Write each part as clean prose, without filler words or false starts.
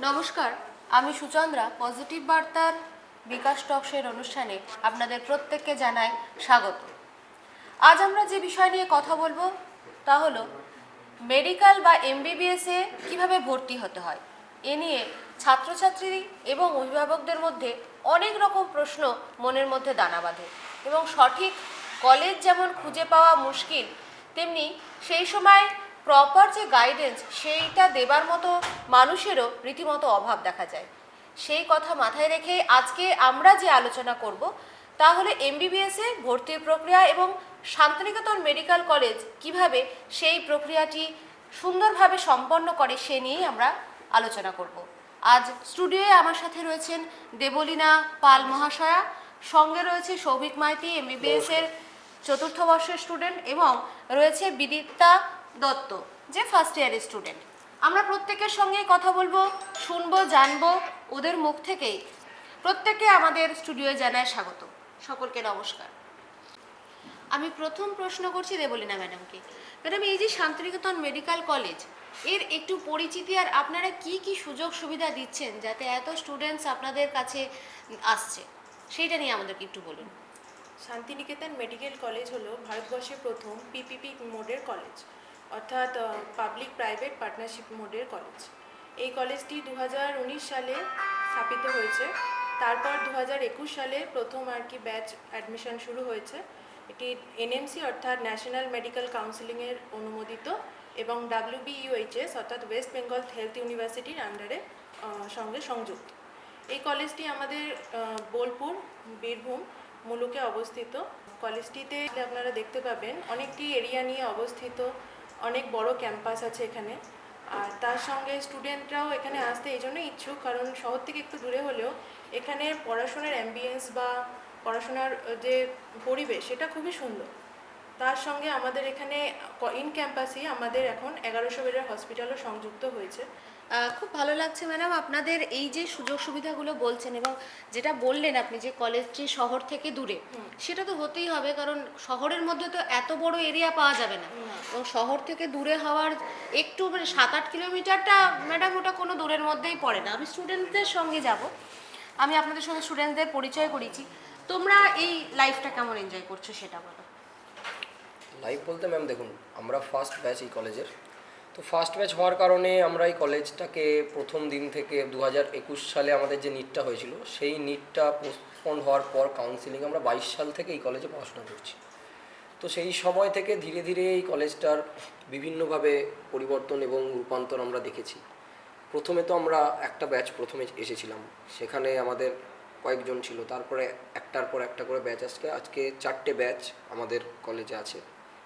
নমস্কার, আমি সুচন্দ্রা। পজিটিভ বার্তার বিকাশ টকসের অনুষ্ঠানে আপনাদের প্রত্যেককে জানাই স্বাগত। আজ আমরা যে বিষয় নিয়ে কথা বলবো তা হলো মেডিকেল বা এমবিবিএসে কীভাবে ভর্তি হতে হয়। এ নিয়ে ছাত্রছাত্রী এবং অভিভাবকদের মধ্যে অনেক রকম প্রশ্ন মনের মধ্যে দানা বাঁধে এবং সঠিক কলেজ যেমন খুঁজে পাওয়া মুশকিল, তেমনি সেই সময় প্রপার যে গাইডেন্স সেইটা দেবার মতো মানুষেরও রীতিমতো অভাব দেখা যায়। সেই কথা মাথায় রেখে আজকে আমরা যে আলোচনা করব তা হলো এমবিবিএসে ভর্তির প্রক্রিয়া এবং শান্তিনিকেতন মেডিকেল কলেজ কিভাবে সেই প্রক্রিয়াটি সুন্দরভাবে সম্পন্ন করে সে নিয়েই আমরা আলোচনা করব। আজ স্টুডিওয়ে আমার সাথে রয়েছেন দেবলীনা পাল মহাশয়া, সঙ্গে রয়েছে সৌভিক মাইতি, এমবিবিএস এর চতুর্থ বর্ষের স্টুডেন্ট, এবং রয়েছে বিদিতা দত্ত, যে ফার্স্ট ইয়ারের স্টুডেন্ট। আমরা প্রত্যেকের সঙ্গেই কথা বলবো, শুনবো, জানবো ওদের মুখ থেকেই। প্রত্যেকে আমাদের স্টুডিওয়ে জানায় স্বাগত। সকলকে নমস্কার। আমি প্রথম প্রশ্ন করছি দেবলীনা ম্যাডামকে। ম্যাডাম, এই যে শান্তিনিকেতন মেডিকেল কলেজ, এর একটু পরিচিতি আর আপনারা কি কি সুযোগ সুবিধা দিচ্ছেন যাতে এত স্টুডেন্টস আপনাদের কাছে আসছে, সেইটা নিয়ে আমাদেরকে একটু বলুন। শান্তিনিকেতন মেডিকেল কলেজ হলো ভারতবর্ষের প্রথম পিপিপি মোডের কলেজ, অর্থাৎ পাবলিক প্রাইভেট পার্টনারশিপ মোডের কলেজ। এই কলেজটি 2019 সালে স্থাপিত হয়েছে। তারপর 2021 সালে প্রথম ব্যাচ অ্যাডমিশন শুরু হয়েছে। এটি এনএমসি অর্থাৎ ন্যাশনাল মেডিকেল কাউন্সিলিংয়ের অনুমোদিত এবং WBUHS অর্থাৎ ওয়েস্ট বেঙ্গল হেলথ ইউনিভার্সিটির আন্ডারে সঙ্গে সংযুক্ত। এই কলেজটি আমাদের বোলপুর, বীরভূম মুলুকে অবস্থিত। কলেজটিতে আপনারা দেখতে পাবেন অনেকটি এরিয়া নিয়ে অবস্থিত, অনেক বড় ক্যাম্পাস আছে এখানে। আর তার সঙ্গে স্টুডেন্টরাও এখানে আসতে এই জন্য ইচ্ছুক, কারণ শহর থেকে একটু দূরে হলেও এখানে পড়াশোনার অ্যাম্বিয়েন্স বা পড়াশোনার যে পরিবেশ সেটা খুবই সুন্দর। তার সঙ্গে আমাদের এখানে ইন ক্যাম্পাসেই আমাদের এখন 1100 বেডের হসপিটালও সংযুক্ত হয়েছে। খুব ভালো লাগছে ম্যাডাম আপনাদের এই যে সুযোগ সুবিধাগুলো বলছেন, এবং যেটা বললেন আপনি যে কলেজটি শহর থেকে দূরে, সেটা তো হতেই হবে, কারণ শহরের মধ্যে তো এত বড় এরিয়া পাওয়া যাবে না। এবং শহর থেকে দূরে হওয়ার একটু 7-8 কিলোমিটারটা ম্যাডাম ওটা কোনো দূরের মধ্যেই পড়ে না। আমি স্টুডেন্টদের সঙ্গে যাব, আমি আপনাদের সঙ্গে স্টুডেন্টদের পরিচয় করেছি। তোমরা এই লাইফটা কেমন এনজয় করছো সেটা বলো। লাইভ বলতে ম্যাম দেখুন, আমরা ফার্স্ট ব্যাচ এই কলেজের, তো ফার্স্ট ব্যাচ হওয়ার কারণে আমরা এই কলেজটাকে প্রথম দিন থেকে 2021 সালে আমাদের যে নিটটা হয়েছিল, সেই নিটটা পোস্টপন্ড হওয়ার পর কাউন্সিলিং আমরা 22 সাল থেকে এই কলেজে পড়াশোনা করছি। তো সেই সময় থেকে ধীরে ধীরে এই কলেজটার বিভিন্নভাবে পরিবর্তন এবং রূপান্তর আমরা দেখেছি। প্রথমে তো আমরা একটা ব্যাচ প্রথমে এসেছিলাম, সেখানে আমাদের কয়েকজন ছিল, তারপরে একটার পর একটা করে ব্যাচ আজকে 4টে ব্যাচ আমাদের কলেজে আছে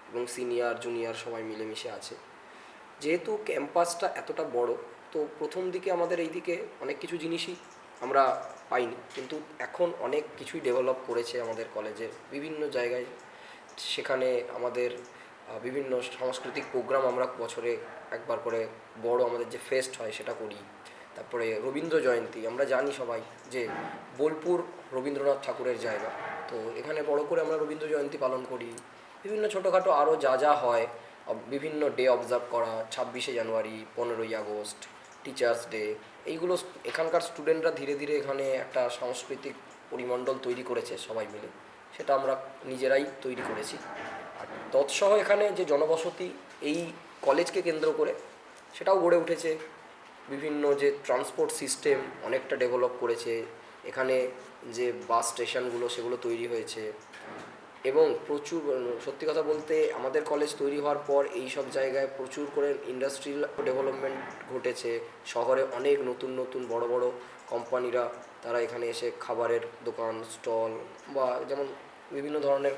এবং সিনিয়র জুনিয়র সবাই মিলেমিশে আছে। যেহেতু ক্যাম্পাসটা এতটা বড়, তো প্রথম দিকে আমাদের এই দিকে অনেক কিছু জিনিসই আমরা পাইনি, কিন্তু এখন অনেক কিছুই ডেভেলপ করেছে আমাদের কলেজের বিভিন্ন জায়গায়। সেখানে আমাদের বিভিন্ন সাংস্কৃতিক প্রোগ্রাম আমরা বছরে একবার করে বড় আমাদের যে ফেস্ট হয় সেটা করি। তারপরে রবীন্দ্র জয়ন্তী, আমরা জানি সবাই যে বোলপুর রবীন্দ্রনাথ ঠাকুরের জায়গা, তো এখানে বড় করে আমরা রবীন্দ্র জয়ন্তী পালন করি। বিভিন্ন ছোটোখাটো আরও যা যা হয়, বিভিন্ন ডে অবজার্ভ করা, 26শে জানুয়ারি, 15ই আগস্ট, টিচার্স ডে, এইগুলো এখানকার স্টুডেন্টরা ধীরে ধীরে এখানে একটা সাংস্কৃতিক পরিমণ্ডল তৈরি করেছে সবাই মিলে, সেটা আমরা নিজেরাই তৈরি করেছি। আর তৎসহ এখানে যে জনবসতি এই কলেজকে কেন্দ্র করে সেটাও গড়ে উঠেছে। বিভিন্ন যে ট্রান্সপোর্ট সিস্টেম অনেকটা ডেভেলপ করেছে, এখানে যে বাস স্টেশনগুলো সেগুলো তৈরি হয়েছে, এবং প্রচুর, সত্যি কথা বলতে আমাদের কলেজ তৈরি হওয়ার পর এই সব জায়গায় প্রচুর করে ইন্ডাস্ট্রিয়াল ডেভেলপমেন্ট ঘটেছে। শহরে অনেক নতুন নতুন বড় বড় কোম্পানিরা তারা এখানে এসে খাবারের দোকান, স্টল, বা যেমন বিভিন্ন ধরনের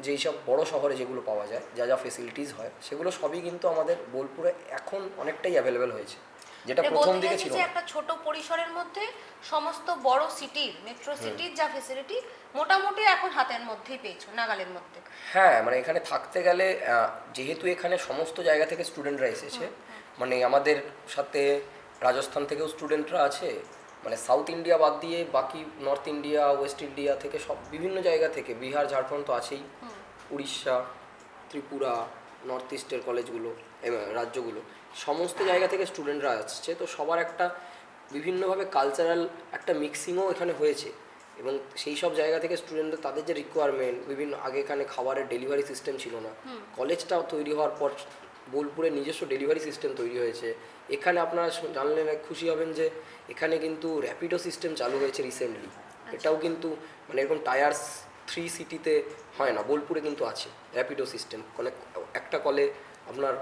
যেই সব বড় শহরে যেগুলো পাওয়া যায়, যা যা ফেসিলিটিস হয়, সেগুলো সবই কিন্তু আমাদের বোলপুরে এখন অনেকটাই অ্যাভেলেবেল হয়েছে, যেটা প্রথম দিকে ছিল না। একটা ছোট পরিসরের মধ্যে সমস্ত বড় সিটির, মেট্রো সিটির যা ফ্যাসিলিটি মোটামুটি এখন হাতের মধ্যেই পেয়েছো, নাগালের মধ্যে। হ্যাঁ, মানে এখানে থাকতে গেলে, যেহেতু এখানে সমস্ত জায়গা থেকে স্টুডেন্টরা এসেছে, মানে আমাদের সাথে রাজস্থান থেকেও স্টুডেন্টরা আছে, মানে সাউথ ইন্ডিয়া বাদ দিয়ে বাকি নর্থ ইন্ডিয়া, ওয়েস্ট ইন্ডিয়া থেকে সব বিভিন্ন জায়গা থেকে, বিহার, ঝাড়খণ্ড তো আছেই, উড়িষ্যা, ত্রিপুরা, নর্থ ইস্টের কলেজগুলো, রাজ্যগুলো, সমস্ত জায়গা থেকে স্টুডেন্টরা আসছে। তো সবার একটা বিভিন্নভাবে কালচারাল একটা মিক্সিংও এখানে হয়েছে, এবং সেই সব জায়গা থেকে স্টুডেন্টদের তাদের যে রিকোয়ারমেন্ট, বিভিন্ন আগে এখানে খাবারের ডেলিভারি সিস্টেম ছিল না, কলেজটাও তৈরি হওয়ার পর বোলপুরে নিজস্ব ডেলিভারি সিস্টেম তৈরি হয়েছে। এখানে আপনারা জানলে খুশি হবেন যে এখানে কিন্তু র্যাপিডো সিস্টেম চালু হয়েছে রিসেন্টলি। এটাও কিন্তু মানে এরকম টায়ার্স 3 সিটিতে হয় না, বোলপুরে কিন্তু আছে র্যাপিডো সিস্টেম। মানে একটা কলে আপনার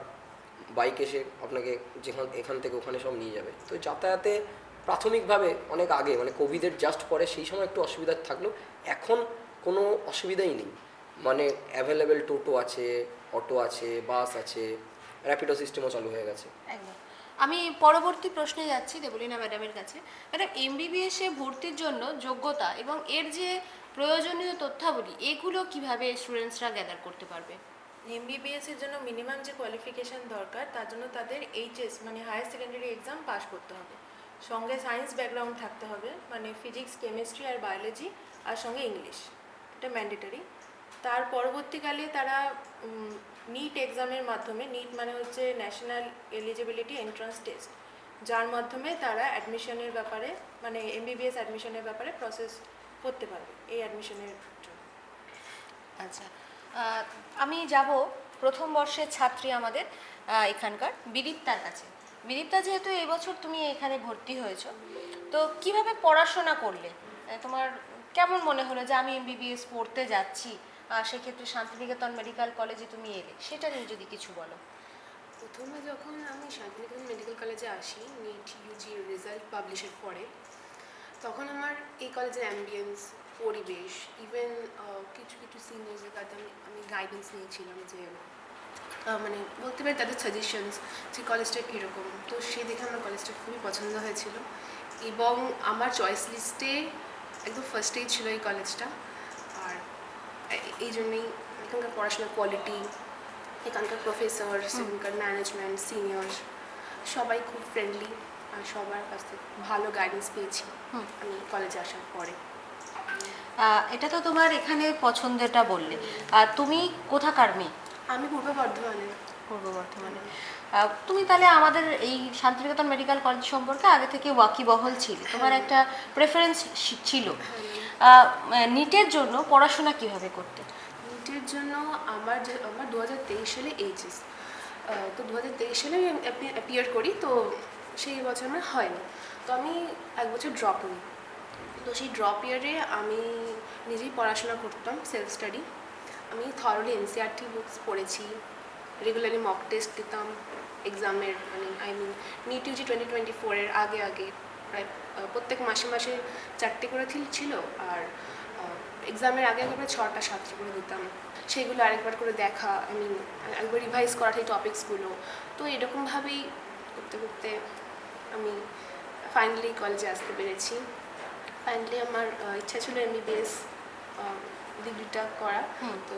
বাইক এসে আপনাকে এখান থেকে ওখানে সব নিয়ে যাবে। তো যাতায়াতে প্রাথমিকভাবে অনেক আগে মানে কোভিডের জাস্ট পরে সেই সময় একটু অসুবিধা থাকলেও এখন কোনো অসুবিধাই নেই। মানে অ্যাভেলেবেল টোটো আছে, অটো আছে, বাস আছে, র্যাপিডো সিস্টেমও চালু হয়ে গেছে। একদম। আমি পরবর্তী প্রশ্নে যাচ্ছি দেবলীনা ম্যাডামের কাছে। ম্যাডাম, এমবিবিএসে ভর্তির জন্য যোগ্যতা এবং এর যে প্রয়োজনীয় তথ্যাবলী, এগুলো কিভাবে স্টুডেন্টসরা গ্যাদার করতে পারবে? এমবিবিএস এর জন্য মিনিমাম যে কোয়ালিফিকেশন দরকার তার জন্য তাদের এইচএস মানে হায়ার সেকেন্ডারি এক্সাম পাস করতে হবে, সঙ্গে সায়েন্স ব্যাকগ্রাউন্ড থাকতে হবে, মানে ফিজিক্স, কেমিস্ট্রি আর বায়োলজি, আর সঙ্গে ইংলিশ, এটা ম্যান্ডেটরি। তার পরবর্তীকালে তারা নিট এক্সামের মাধ্যমে, নিট মানে হচ্ছে ন্যাশনাল এলিজিবিলিটি এন্ট্রান্স টেস্ট, যার মাধ্যমে তারা অ্যাডমিশনের ব্যাপারে মানে এমবিবিএস অ্যাডমিশনের ব্যাপারে প্রসেস করতে পারবে এই অ্যাডমিশনের জন্য। আচ্ছা, আমি যাব প্রথম বর্ষের ছাত্রী আমাদের এখানকার বিদীপ্তার কাছে। বিদীপ্তা, যেহেতু এবছর তুমি এখানে ভর্তি হয়েছো, তো কিভাবে পড়াশোনা করলে? তোমার কেমন মনে হলো যে আমি এমবিবিএস পড়তে যাচ্ছি, সেক্ষেত্রে শান্তিনিকেতন মেডিকেল কলেজে তুমি এলে, সেটা নিয়ে যদি কিছু বলো। প্রথমে যখন আমি শান্তিনিকেতন মেডিকেল কলেজে আসি নিট ইউজির রেজাল্ট পাবলিশের পরে, তখন আমার এই কলেজের অ্যাম্বিয়েন্স, পরিবেশ, ইভেন কিছু কিছু সিনিয়র্সের কাছে আমি গাইডেন্স নিয়েছিলাম যে মানে বলতে পারি তাদের সাজেশনস যে কলেজটা কীরকম, তো সে দেখে আমার কলেজটা খুবই পছন্দ হয়েছিল এবং আমার চয়েস লিস্টে একদম ফার্স্টেই ছিল এই কলেজটা। আর এই জন্যই এখানকার পড়াশোনার কোয়ালিটি, এখানকার প্রফেসর, এখানকার ম্যানেজমেন্ট, সিনিয়র্স সবাই খুব ফ্রেন্ডলি, আর সবার কাছ থেকে ভালো গাইডেন্স পেয়েছি আমি কলেজে আসার পরে। এটা তো তোমার এখানে পছন্দেরটা বললে, আর তুমি কোথাকার মেয়ে? আমি পূর্ব বর্ধমানে। পূর্ব বর্ধমানে। তুমি তাহলে আমাদের এই শান্তিনিকেতন মেডিকেল কলেজ সম্পর্কে আগে থেকে ওয়াকিবহল ছিল, তোমার একটা প্রেফারেন্স ছিল। নিটের জন্য পড়াশোনা কিভাবে করতে? নিটের জন্য আমার 2023 সালে এইচএস, তো 2023 সালে আমি অ্যাপিয়ার করি, তো সেই বছর আমার হয়নি, তো আমি এক বছর ড্রপ নিই। তো সেই ড্রপ ইয়ারে আমি নিজেই পড়াশোনা করতাম, সেলফ স্টাডি। আমি থরলি এনসিআরটি বুকস পড়েছি, রেগুলারলি মক টেস্ট দিতাম এক্সামের, মানে নিট ইউজি 2024-এর আগে প্রায় প্রত্যেক মাসে 4টে করে ছিল, আর এক্সামের আগে প্রায় 6টা-7টা করে দিতাম। সেগুলো আরেকবার করে দেখা, একবার রিভাইজ করা সেই টপিকসগুলো। তো এরকমভাবেই করতে করতে আমি ফাইনালি কলেজে আসতে পেরেছি। ফাইনালি আমার ইচ্ছা ছিল এমবিবিএস ডিগ্রিটা করা, তো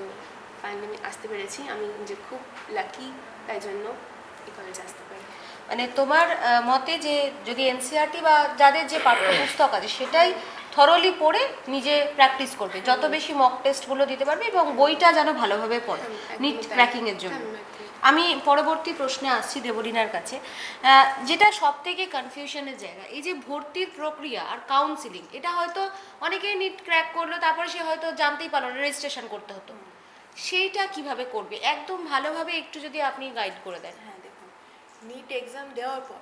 ফাইনালি আমি আসতে পেরেছি। আমি যে খুব লাকি, তাই জন্য এই কলেজে আসতে পারি। মানে তোমার মতে যে যদি এনসিআরটি বা যাদের যে পাঠ্যপুস্তক আছে সেটাই থরলি পড়ে নিজে প্র্যাকটিস করবে, যত বেশি মক টেস্টগুলো দিতে পারবে এবং বইটা যেন ভালোভাবে পড়ে নিট ক্র্যাকিংয়ের জন্য। আমি পরবর্তী প্রশ্নে আসছি দেবলীনার কাছে, যেটা সব থেকে কনফিউশনের জায়গা, এই যে ভর্তির প্রক্রিয়া আর কাউন্সিলিং, এটা হয়তো অনেকেই নিট ক্র্যাক করলো, তারপরে সে হয়তো জানতেই পারলো না, রেজিস্ট্রেশন করতে হতো, সেইটা কিভাবে করবে একদম ভালোভাবে একটু যদি আপনি গাইড করে দেন। হ্যাঁ, দেখুন, নিট এক্সাম দেওয়ার পর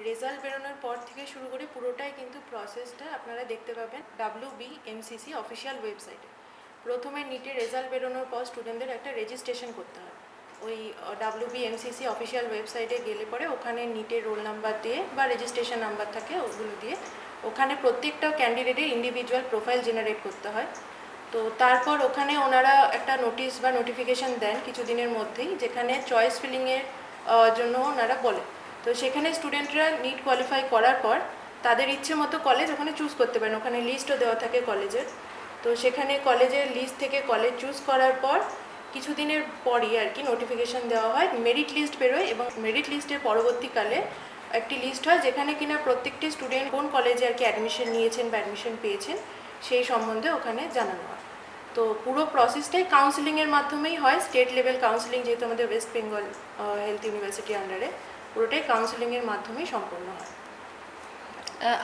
রেজাল্ট বেরোনোর পর থেকে শুরু করে পুরোটাই কিন্তু প্রসেসটা আপনারা দেখতে পাবেন WBMCC অফিসিয়াল ওয়েবসাইটে। প্রথমে নিটের রেজাল্ট বেরোনোর পর স্টুডেন্টদের একটা রেজিস্ট্রেশন করতে হয়। ওই WBMCC অফিসিয়াল ওয়েবসাইটে গেলে পরে ওখানে নিটের রোল নাম্বার দিয়ে বা রেজিস্ট্রেশন নাম্বার থাকে, ওগুলো দিয়ে ওখানে প্রত্যেকটা ক্যান্ডিডেটের ইন্ডিভিজুয়াল প্রোফাইল জেনারেট করতে হয়। তো তারপর ওখানে ওনারা একটা নোটিশ বা নোটিফিকেশান দেন কিছুদিনের মধ্যেই, যেখানে চয়েস ফিলিংয়ের জন্য ওনারা বলে। তো সেখানে স্টুডেন্টরা নিট কোয়ালিফাই করার পর তাদের ইচ্ছে মতো কলেজ ওখানে চুজ করতে পারেন, ওখানে লিস্টও দেওয়া থাকে কলেজের। তো সেখানে কলেজের লিস্ট থেকে কলেজ চুজ করার পর কিছুদিনের পরই আর কি নোটিফিকেশান দেওয়া হয়, মেরিট লিস্ট বেরোয় এবং মেরিট লিস্টের পরবর্তীকালে একটি লিস্ট হয় যেখানে কিনা প্রত্যেকটি স্টুডেন্ট কোন কলেজে আর কি অ্যাডমিশন নিয়েছেন বা অ্যাডমিশন পেয়েছেন সেই সম্বন্ধে ওখানে জানানো হয়। তো পুরো প্রসেসটাই কাউন্সিলিংয়ের মাধ্যমেই হয়, স্টেট লেভেল কাউন্সিলিং, যেহেতু আমাদের ওয়েস্ট বেঙ্গল হেলথ ইউনিভার্সিটি আন্ডারে, পুরোটাই কাউন্সিলিংয়ের মাধ্যমেই সম্পন্ন হয়।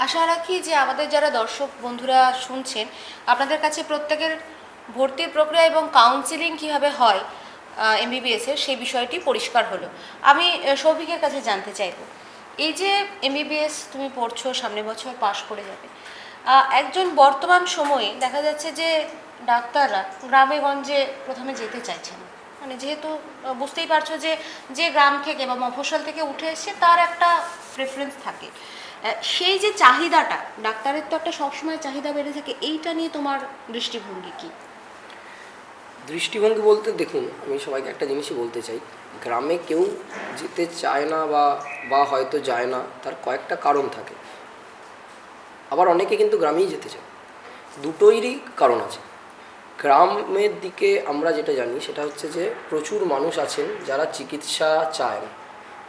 আশা রাখি যে আমাদের যারা দর্শক বন্ধুরা শুনছেন আপনাদের কাছে প্রত্যেকের ভর্তির প্রক্রিয়া এবং কাউন্সিলিং কীভাবে হয় এমবিবিএসের সেই বিষয়টি পরিষ্কার হলো। আমি সৌভিকের কাছে জানতে চাইব, এই যে এমবিবিএস তুমি পড়ছো, সামনের বছর পাশ করে যাবে, একজন বর্তমান সময়ে দেখা যাচ্ছে যে ডাক্তাররা গ্রামে গঞ্জে প্রথমে যেতে চাইছেন, মানে যেহেতু বুঝতেই পারছো যে যে গ্রাম থেকে বা মফস্বল থেকে উঠে এসছে তার একটা প্রেফারেন্স থাকে, সেই যে চাহিদাটা ডাক্তারের তো একটা সবসময় চাহিদা বেড়ে থাকে, এইটা নিয়ে তোমার দৃষ্টিভঙ্গি কী? দৃষ্টিভঙ্গি বলতে দেখুন, আমি সবাইকে একটা জিনিসই বলতে চাই, গ্রামে কেউ যেতে চায় না বা হয়তো যায় না, তার কয়েকটা কারণ থাকে। আবার অনেকে কিন্তু গ্রামেই যেতে চায়, দুটোইরই কারণ আছে। গ্রামের দিকে আমরা যেটা জানি সেটা হচ্ছে যে প্রচুর মানুষ আছেন যারা চিকিৎসা চায় না,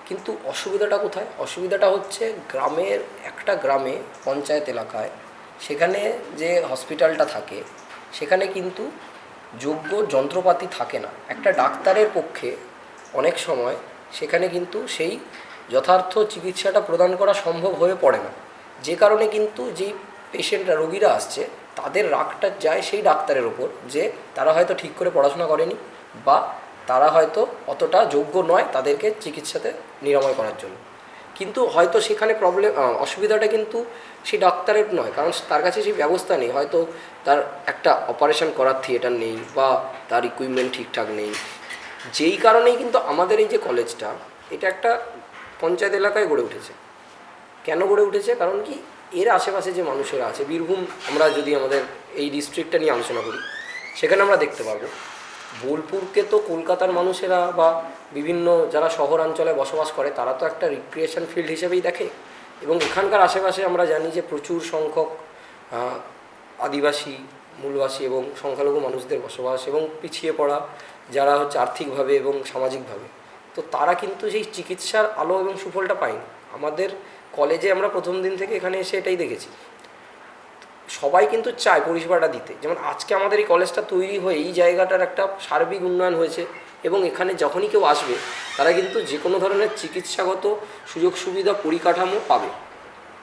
কিন্তু অসুবিধাটা কোথায়? অসুবিধাটা হচ্ছে গ্রামের একটা গ্রামে পঞ্চায়েত এলাকায় সেখানে যে হসপিটালটা থাকে সেখানে কিন্তু যোগ্য যন্ত্রপাতি থাকে না। একটা ডাক্তারের পক্ষে অনেক সময় সেখানে কিন্তু সেই যথার্থ চিকিৎসাটা প্রদান করা সম্ভব হয়ে পড়ে না, যে কারণে কিন্তু যেই পেশেন্টরা রোগীরা আসছে তাদের রাগটা যায় সেই ডাক্তারের ওপর যে তারা হয়তো ঠিক করে পড়াশোনা করেনি বা তারা হয়তো অতটা যোগ্য নয় তাদেরকে চিকিৎসাতে নিরাময় করার জন্য। কিন্তু হয়তো সেখানে অসুবিধাটা কিন্তু সেই ডাক্তারের নয়, কারণ তার কাছে সেই ব্যবস্থা নেই, হয়তো তার একটা অপারেশন করার থিয়েটার নেই বা তার ইকুইপমেন্ট ঠিকঠাক নেই। যেই কারণেই কিন্তু আমাদের এই যে কলেজটা, এটা একটা পঞ্চায়েত এলাকায় গড়ে উঠেছে। কেন গড়ে উঠেছে? কারণ কি, এর আশেপাশে যে মানুষেরা আছে, বীরভূম আমরা যদি আমাদের এই ডিস্ট্রিক্টটা নিয়ে আলোচনা করি, সেখানে আমরা দেখতে পাবো বোলপুরকে তো কলকাতার মানুষেরা বা বিভিন্ন যারা শহরাঞ্চলে বসবাস করে তারা তো একটা রিক্রিয়েশন ফিল্ড হিসেবেই দেখে। এবং এখানকার আশেপাশে আমরা জানি যে প্রচুর সংখ্যক আদিবাসী, মূলবাসী এবং সংখ্যালঘু মানুষদের বসবাস, এবং পিছিয়ে পড়া যারা হচ্ছে আর্থিকভাবে এবং সামাজিকভাবে, তো তারা কিন্তু সেই চিকিৎসার আলো এবং সুফলটা পায়নি। আমাদের কলেজে আমরা প্রথম দিন থেকে এখানে এসে এটাই দেখেছি, সবাই কিন্তু চায় পরিষেবাটা দিতে। যেমন আজকে আমাদের এই কলেজটা তৈরি হয়ে এই জায়গাটার একটা সার্বিক উন্নয়ন হয়েছে, এবং এখানে যখনই কেউ আসবে তারা কিন্তু যে কোনো ধরনের চিকিৎসাগত সুযোগ সুবিধা পরিকাঠামো পাবে।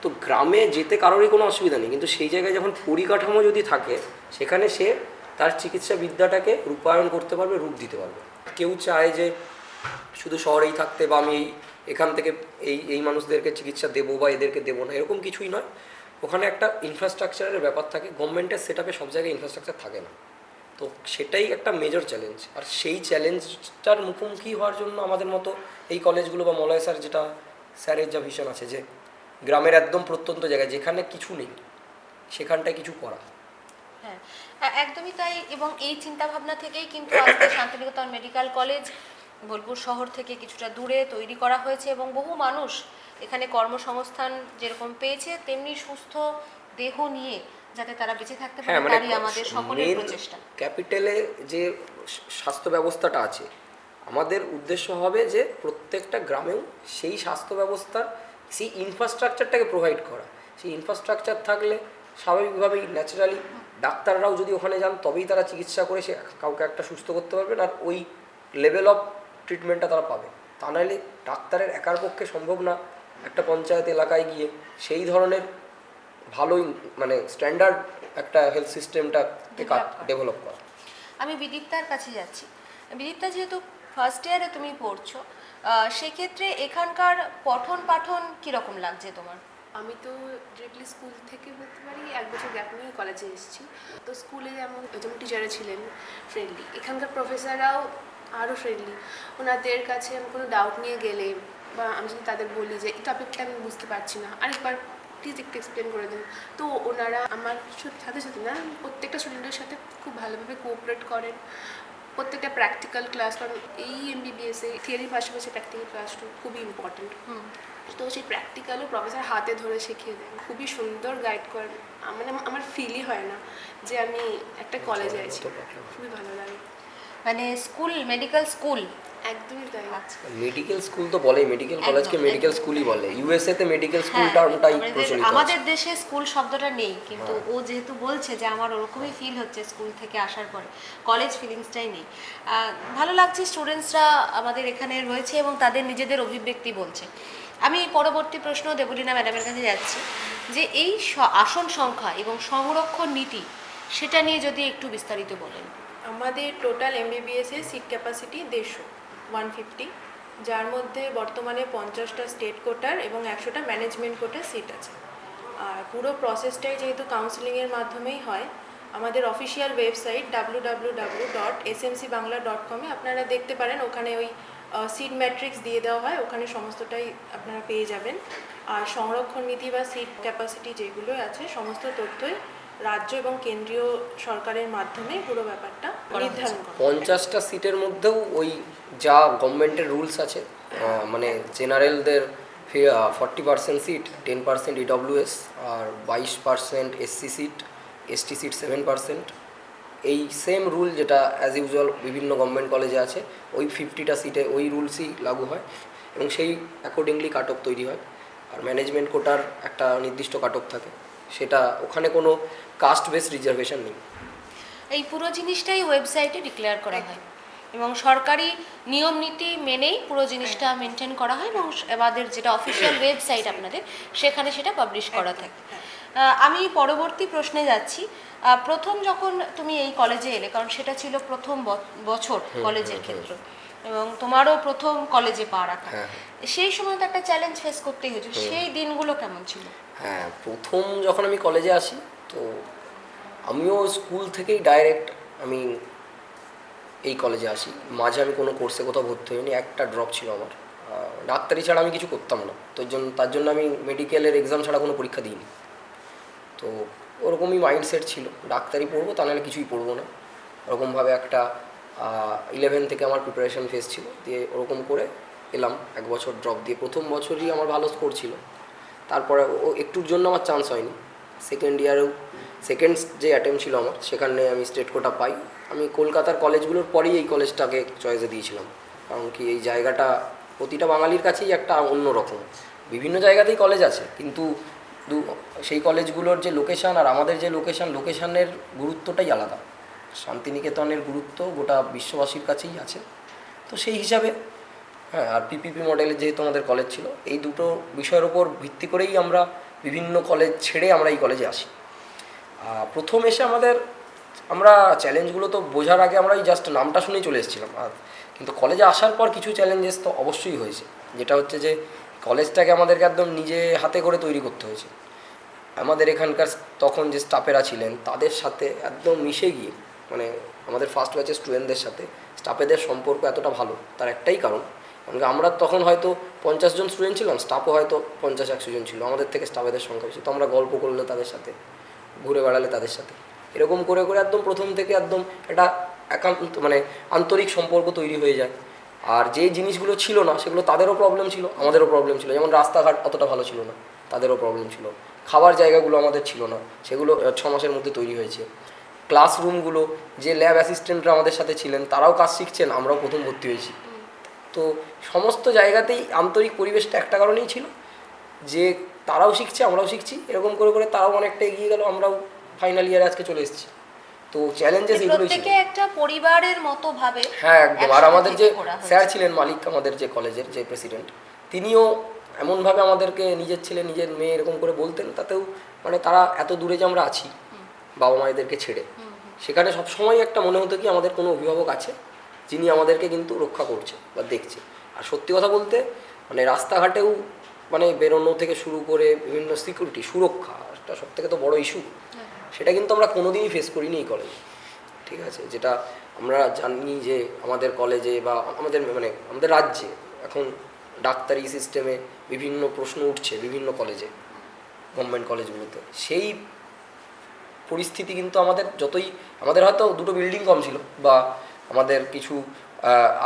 তো গ্রামে যেতে কারোরই কোনো অসুবিধা নেই, কিন্তু সেই জায়গায় যখন পরিকাঠামো যদি থাকে সেখানে সে তার চিকিৎসা বিদ্যাটাকে রূপায়ণ করতে পারবে, রূপ দিতে পারবে। কেউ চায় যে শুধু শহরেই থাকতে বা আমি এখান থেকে এই মানুষদেরকে চিকিৎসা দেবো বা এদেরকে দেবো না, এরকম কিছুই নয়। ওখানে একটা ইনফ্রাস্ট্রাকচারের ব্যাপার থাকে, গভর্নমেন্টের সেট আপে সব জায়গায় ইনফ্রাস্ট্রাকচার থাকে না। তো সেটাই একটা মেজর চ্যালেঞ্জ, আর সেই চ্যালেঞ্জটার মুখোমুখি হওয়ার জন্য আমাদের মতো এই কলেজগুলো বা মলয় স্যার যেটা স্যারের যা ভিশন আছে যে গ্রামের একদম প্রত্যন্ত জায়গায় যেখানে কিছু নেই সেখানটায় কিছু করা। হ্যাঁ, একদমই তাই। এবং এই চিন্তাভাবনা থেকেই কিন্তু আজকে শান্তিনিকেতন মেডিকেল কলেজ বোলপুর শহর থেকে কিছুটা দূরে তৈরি করা হয়েছে, এবং বহু মানুষ এখানে কর্মসংস্থান যেরকম পেয়েছে তেমনি সুস্থ দেহ নিয়ে যাতে তারা বেঁচে থাকতে পারে, তারই আমাদের সকলের প্রচেষ্টা। ক্যাপিটালে যে স্বাস্থ্য ব্যবস্থাটা আছে, আমাদের উদ্দেশ্য হবে যে প্রত্যেকটা গ্রামেও সেই স্বাস্থ্য ব্যবস্থার সেই ইনফ্রাস্ট্রাকচারটাকে প্রোভাইড করা। সেই ইনফ্রাস্ট্রাকচার থাকলে স্বাভাবিকভাবেই ন্যাচারালি ডাক্তাররাও যদি ওখানে যান তবেই তারা চিকিৎসা করে সে কাউকে একটা সুস্থ করতে পারবেন, আর ওই লেভেল অফ ট্রিটমেন্টটা তারা পাবে। তা নাহলে ডাক্তারের একার পক্ষে সম্ভব না একটা পঞ্চায়েত এলাকায় গিয়ে সেই ধরনের ভালোই মানে স্ট্যান্ডার্ড একটা হেলথ সিস্টেমটাকে ডেভেলপ করা। আমি বিদীপ্তার কাছে যাচ্ছি। বিদীপ্তা, যেহেতু ফার্স্ট ইয়ারে তুমি পড়ছো, সেক্ষেত্রে এখানকার পঠন পাঠন কীরকম লাগছে তোমার? আমি তো ডিরেক্টলি স্কুল থেকে বলতে পারি 1 বছর গ্যাপ নিয়ে কলেজে এসেছি। তো স্কুলে যেমন টিচাররা ছিলেন ফ্রেন্ডলি, এখানকার প্রফেসররাও আরও ফ্রেন্ডলি। ওনাদের কাছে আমি কোনো ডাউট নিয়ে গেলে বা আমি যদি তাদের বলি যে এই টপিকটা আমি বুঝতে পারছি না, আরেকবার প্লিজ একটু এক্সপ্লেন করে দিন, তো ওনারা আমার সাথে সাথে না প্রত্যেকটা স্টুডেন্টের সাথে খুব ভালোভাবে কোঅপারেট করেন। প্রত্যেকটা প্র্যাকটিক্যাল ক্লাস, কারণ এই এমবিবিএসে থিওরির পাশাপাশি প্র্যাকটিক্যাল ক্লাসটা খুবই ইম্পর্টেন্ট। তো সেই প্র্যাকটিক্যালও প্রফেসর হাতে ধরে শিখিয়ে দেন, খুবই সুন্দর গাইড করেন। মানে আমার ফিলই হয় না যে আমি একটা কলেজে আছি, খুবই ভালো লাগে। মানে স্কুল, মেডিকেল স্কুল একদমই তাই। মেডিকেল স্কুল তো বলেই, মেডিকেল কলেজকে মেডিকেল স্কুলই বলে। ইউএসএ তে মেডিকেল স্কুল টার্মটাই প্রচলিত আছে। আমাদের দেশে স্কুল শব্দটা নেই, কিন্তু ও যেহেতু বলছে যে আমার ওরকমই ফিল হচ্ছে স্কুল থেকে আসার পরে, কলেজ ফিলিংসটাই নেই। ভালো লাগছে স্টুডেন্টসরা আমাদের এখানে রয়েছে এবং তাদের নিজেদের অভিব্যক্তি বলছে। আমি পরবর্তী প্রশ্ন দেবলীনা ম্যাডামের কাছে যাচ্ছি যে এই আসন সংখ্যা এবং সংরক্ষণ নীতি সেটা নিয়ে যদি একটু বিস্তারিত বলেন। আমাদের টোটাল এমবিবিএসের সিট ক্যাপাসিটি 150, যার মধ্যে বর্তমানে 50টা স্টেট কোটার এবং 100টা ম্যানেজমেন্ট কোটার সিট আছে। আর পুরো প্রসেসটাই যেহেতু কাউন্সিলিংয়ের মাধ্যমেই হয়, আমাদের অফিসিয়াল ওয়েবসাইট www.smcbangla.com-এ আপনারা দেখতে পারেন, ওখানে ওই সিট ম্যাট্রিক্স দিয়ে দেওয়া হয়, ওখানে সমস্তটাই আপনারা পেয়ে যাবেন। আর সংরক্ষণ নীতি বা সিট ক্যাপাসিটি যেগুলো আছে সমস্ত তথ্যই রাজ্য এবং কেন্দ্রীয় সরকারের মাধ্যমে পুরো ব্যাপারটা নির্ধারণ করা হয়। 50টা সিটের মধ্যেও ওই যা গভর্নমেন্টের রুলস আছে, মানে জেনারেলদের 40% সিট, 10% ইডব্লিউএস আর 22% এসসি সিট, এসটি সিট 7%। এই সেম রুল যেটা অ্যাজ ইউজুয়াল বিভিন্ন গভর্নমেন্ট কলেজে আছে, ওই 50টা সিটে ওই রুলসই লাগু হয় এবং সেই অ্যাকর্ডিংলি কাট অফ তৈরি হয়। আর ম্যানেজমেন্ট কোটার একটা নির্দিষ্ট কাট অফ থাকে, সেটা ওখানে কোনো কাস্ট বেস রিজার্ভেশন নেই। এই পুরো জিনিসটাই ওয়েবসাইটে ডিক্লেয়ার করা হয় এবং সরকারি নিয়ম নীতি মেনেই পুরো জিনিসটা মেনটেন করা হয় এবং আমাদের যেটা অফিসিয়াল ওয়েবসাইট আপনাদের সেখানে সেটা পাবলিশ করা থাকে। আমি পরবর্তী প্রশ্নে যাচ্ছি। প্রথম যখন তুমি এই কলেজে এলে, কারণ সেটা ছিল প্রথম বছর কলেজের ক্ষেত্রে এবং তোমারও প্রথম কলেজে পা রাখা, সেই সময় তো একটা চ্যালেঞ্জ ফেস করতেই হয়েছিল, সেই দিনগুলো কেমন ছিল? হ্যাঁ, প্রথম যখন আমি কলেজে আসি তো আমিও স্কুল থেকেই ডাইরেক্ট আমি এই কলেজে আসি। মাঝে আমি কোনো কোর্সে কোথাও ভর্তি হইনি, একটা ড্রপ ছিল আমার। ডাক্তারি ছাড়া আমি কিছু করতাম না, তো তার জন্য আমি মেডিকেলের এক্সাম ছাড়া কোনো পরীক্ষা দিইনি। তো ওরকমই মাইন্ডসেট ছিল, ডাক্তারি পড়বো তা নাহলে কিছুই পড়বো না, ওরকমভাবে একটা 11 থেকে আমার প্রিপারেশন ফেজ ছিল। দিয়ে ওরকম করে এলাম, 1 বছর ড্রপ দিয়ে। প্রথম বছরই আমার ভালো স্কোর ছিল, তারপরে ও একটুর জন্য আমার চান্স হয়নি। সেকেন্ড ইয়ারেও সেকেন্ড যে অ্যাটেম্প ছিল আমার, সেখানে আমি স্টেট কোটা পাই। আমি কলকাতার কলেজগুলোর পরেই এই কলেজটাকে চয়েসে দিয়েছিলাম, কারণ কি এই জায়গাটা প্রতিটা বাঙালির কাছেই একটা অন্য রকম। বিভিন্ন জায়গাতেই কলেজ আছে, কিন্তু সেই কলেজগুলোর যে লোকেশান আর আমাদের যে লোকেশানের গুরুত্বটাই আলাদা। শান্তিনিকেতনের গুরুত্ব গোটা বিশ্ববাসীর কাছেই আছে। তো সেই হিসাবে হ্যাঁ, আর পিপিপি মডেলের যেহেতু আমাদের কলেজ ছিল, এই দুটো বিষয়ের ওপর ভিত্তি করেই আমরা বিভিন্ন কলেজ ছেড়ে আমরা এই কলেজে আসি। প্রথম এসে আমরা চ্যালেঞ্জগুলো তো বোঝার আগে আমরা এই জাস্ট নামটা শুনেই চলে এসেছিলাম। আর কিন্তু কলেজে আসার পর কিছু চ্যালেঞ্জেস তো অবশ্যই হয়েছে, যেটা হচ্ছে যে কলেজটাকে আমাদেরকে একদম নিজে হাতে করে তৈরি করতে হয়েছে। আমাদের এখানকার তখন যে স্টাফেরা ছিলেন তাদের সাথে একদম মিশে গিয়ে, মানে আমাদের ফার্স্ট ব্যাচের স্টুডেন্টদের সাথে স্টাফেদের সম্পর্ক এতটা ভালো, তার একটাই কারণ আমরা তখন হয়তো 50 জন স্টুডেন্ট ছিলাম, স্টাফও হয়তো 50-100 জন ছিল। আমাদের থেকে স্টাফেদের সংখ্যা বেশি, তো আমরা গল্প করলে তাদের সাথে, ঘুরে বেড়ালে তাদের সাথে, এরকম করে করে একদম প্রথম থেকে একদম একটা একান্ত মানে আন্তরিক সম্পর্ক তৈরি হয়ে যায়। আর যে জিনিসগুলো ছিল না সেগুলো তাদেরও প্রবলেম ছিল, আমাদেরও প্রবলেম ছিল। যেমন রাস্তাঘাট অতটা ভালো ছিল না, তাদেরও প্রবলেম ছিল। খাবার জায়গাগুলো আমাদের ছিল না, সেগুলো 6 মাসের মধ্যে তৈরি হয়েছে। ক্লাসরুমগুলো, যে ল্যাব অ্যাসিস্ট্যান্টরা আমাদের সাথে ছিলেন তারাও কাজ শিখছেন, আমরাও প্রথম ভর্তি হয়েছি। তো সমস্ত জায়গাতেই আন্তরিক পরিবেশটা একটা কারণেই ছিল যে তারাও শিখছে, আমরাও শিখছি, এরকম করে করে তারাও অনেকটা এগিয়ে গেল, আমরাও ফাইনাল ইয়ারে আজকে চলে এসেছি। তো চ্যালেঞ্জেস এগুলোই ছিল। প্রত্যেকে একটা পরিবারের মতো ভাবে। হ্যাঁ, একদম। আর আমাদের যে স্যার ছিলেন মালিক, আমাদের যে কলেজের যে প্রেসিডেন্ট, তিনিও এমনভাবে আমাদেরকে নিজের ছেলে নিজের মেয়ে এরকম করে বলতেন, তাতেও মানে তারা এত দূরে যে আমরা আছি বাবা মায়েদেরকে ছেড়ে, সেখানে সবসময় একটা মনে হতো কি আমাদের কোনো অভিভাবক আছে যিনি আমাদেরকে কিন্তু রক্ষা করছে বা দেখছে। আর সত্যি কথা বলতে মানে রাস্তাঘাটেও মানে বেরোনো থেকে শুরু করে বিভিন্ন সিকিউরিটি, সুরক্ষা, একটা সব থেকে তো বড় ইস্যু, সেটা কিন্তু আমরা কোনোদিনই ফেস করিনি এই কলেজে। ঠিক আছে, যেটা আমরা জানি যে আমাদের কলেজে বা আমাদের রাজ্যে এখন ডাক্তারি সিস্টেমে বিভিন্ন প্রশ্ন উঠছে বিভিন্ন কলেজে, গভর্নমেন্ট কলেজগুলোতে। সেই পরিস্থিতি কিন্তু আমাদের হয়তো 2টো বিল্ডিং কম ছিল বা আমাদের কিছু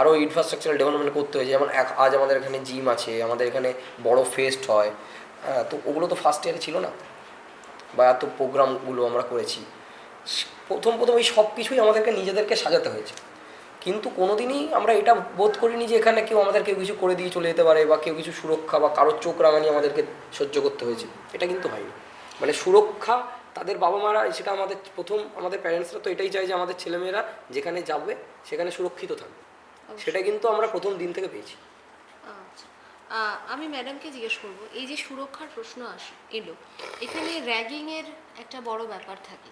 আরও ইনফ্রাস্ট্রাকচারাল ডেভেলপমেন্ট করতে হয়েছে। যেমন আজ আমাদের এখানে জিম আছে, আমাদের এখানে বড় ফেস্ট হয়, তো ওগুলো তো ফার্স্ট ইয়ারে ছিল না, বা এত প্রোগ্রামগুলো আমরা করেছি। প্রথম এই সব কিছুই আমাদেরকে নিজেদেরকে সাজাতে হয়েছে। কিন্তু কোনোদিনই আমরা এটা বোধ করিনি যে এখানে কেউ কিছু করে দিয়ে চলে যেতে পারে, বা কেউ কিছু সুরক্ষা বা কারোর চোখ রাঙানি আমাদেরকে সহ্য করতে হয়েছে, এটা কিন্তু হয়নি। মানে সুরক্ষা তাদের বাবা মারা, সেটা আমাদের প্যারেন্টসরা তো এটাই চায় যে আমাদের ছেলেমেয়েরা যেখানে যাবে সেখানে সুরক্ষিত থাকবে, সেটা কিন্তু আমরা প্রথম দিন থেকে পেয়েছি। আমি ম্যাডামকে জিজ্ঞেস করব, এই যে সুরক্ষার প্রশ্ন এলো, এখানে র্যাগিংয়ের একটা বড় ব্যাপার থাকে।